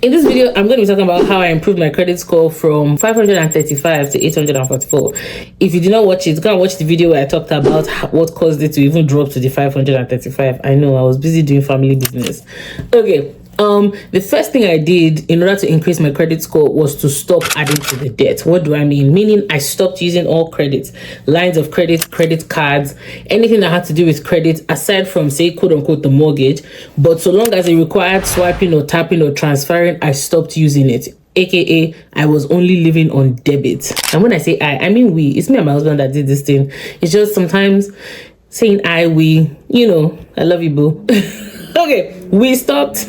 In this video, I'm going to be talking about how I improved my credit score from 535 to 844. If you did not watch it, go and watch the video where I talked about what caused it to even drop to the 535. I know, I was busy doing family business. Okay. The first thing I did in order to increase my credit score was to stop adding to the debt. What do I mean? Meaning I stopped using all credits, lines of credit, credit cards, anything that had to do with credit, aside from, say, quote unquote, the mortgage. But so long as it required swiping or tapping or transferring, I stopped using it. AKA, I was only living on debit. And when I say I mean we. It's me and my husband that did this thing. It's just sometimes saying we, I love you, boo. Okay, we stopped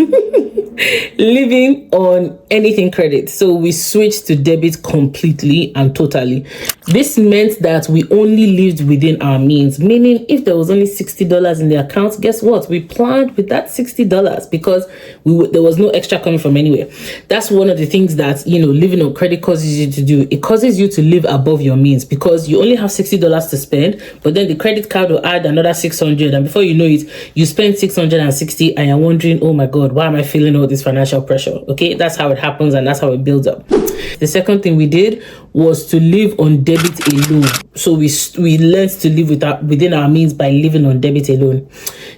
living on anything credit. So we switched to debit completely and totally. This meant that we only lived within our means, meaning if there was only $60 in the account, guess what? We planned with that $60 because there was no extra coming from anywhere. That's one of the things that, living on credit causes you to do. It causes you to live above your means because you only have $60 to spend, but then the credit card will add another $600, and before you know it, you spend $660 and you're wondering, oh my God, why am I feeling all this financial pressure? Okay, that's how it happens and that's how it builds up. The second thing we did was to live on debit alone. So we learned to live within our means by living on debit alone.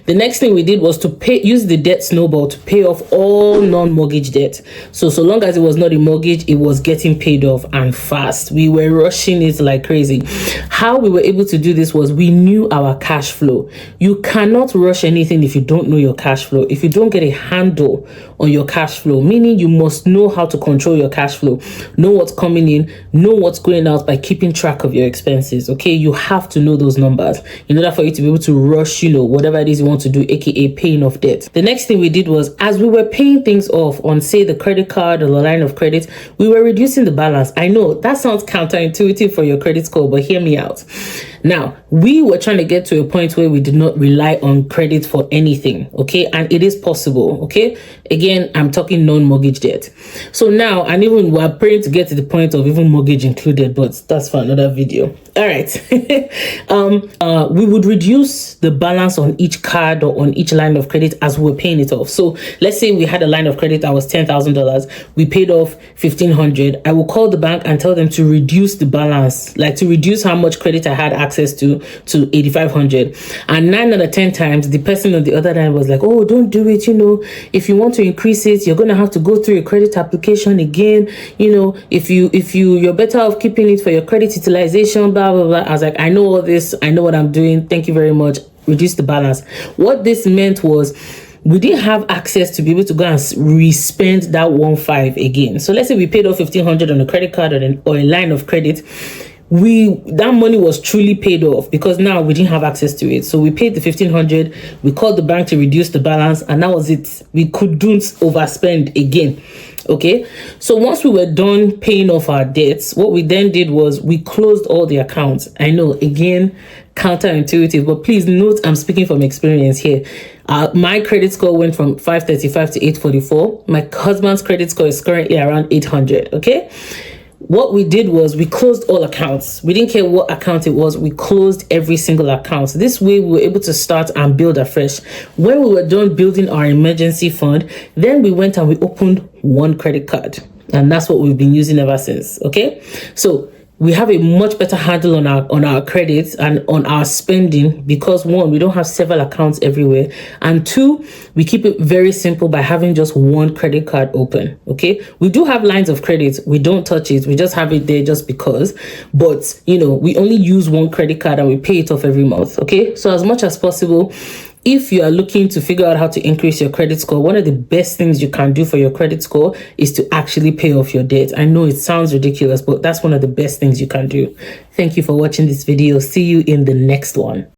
The next thing we did was to use the debt snowball to pay off all non-mortgage debt. So long as it was not a mortgage, it was getting paid off and fast. We were rushing it like crazy. How we were able to do this was we knew our cash flow. You cannot rush anything if you don't know your cash flow. If you don't get a handle on your cash flow, meaning you must know how to control your cash flow, know what's coming in, know what's going out by keeping track of your expenses. Okay, you have to know those numbers in order for you to be able to rush, whatever it is you want to do, aka paying off debt. The next thing we did was, as we were paying things off on, say, the credit card or the line of credit, we were reducing the balance. I know that sounds counterintuitive for your credit score, but hear me out. Now, we were trying to get to a point where we did not rely on credit for anything, okay? And it is possible, okay? Again, I'm talking non-mortgage debt. So now, and even we're praying to get to the point of even mortgage included, but that's for another video. All right. We would reduce the balance on each card or on each line of credit as we were paying it off. So let's say we had a line of credit that was $10,000. We paid off $1,500. I will call the bank and tell them to reduce the balance, like to reduce how much credit I had access to $8,500. And 9 out of 10 times, the person on the other line was like, oh, don't do it. If you want to increase it, you're going to have to go through a credit application again. If you're better off keeping it for your credit utilization, blah, blah, blah. I was like, I know all this. I know what I'm doing. Thank you very much. Reduce the balance. What this meant was, we didn't have access to be able to go and re-spend that 1.5 again. So let's say we paid off $1,500 on a credit card or a line of credit. That money was truly paid off because now we didn't have access to it. So we paid the $1,500. We called the bank to reduce the balance, and that was it. We couldn't overspend again. Okay, so once we were done paying off our debts, what we then did was we closed all the accounts. I know, again, counterintuitive, but please note I'm speaking from experience here. My credit score went from 535 to 844. My husband's credit score is currently around 800. Okay, what we did was we closed all accounts. We didn't care what account it was. We closed every single account. This way we were able to start and build afresh. When we were done building our emergency fund, then we went and we opened one credit card. And that's what we've been using ever since. Okay, so we have a much better handle on our credits and on our spending because, one, we don't have several accounts everywhere, and two, we keep it very simple by having just one credit card open. Okay, we do have lines of credit. We don't touch it. We just have it there just because, but we only use one credit card and we pay it off every month. Okay, so as much as possible, if you are looking to figure out how to increase your credit score, one of the best things you can do for your credit score is to actually pay off your debt. I know it sounds ridiculous, but that's one of the best things you can do. Thank you for watching this video. See you in the next one.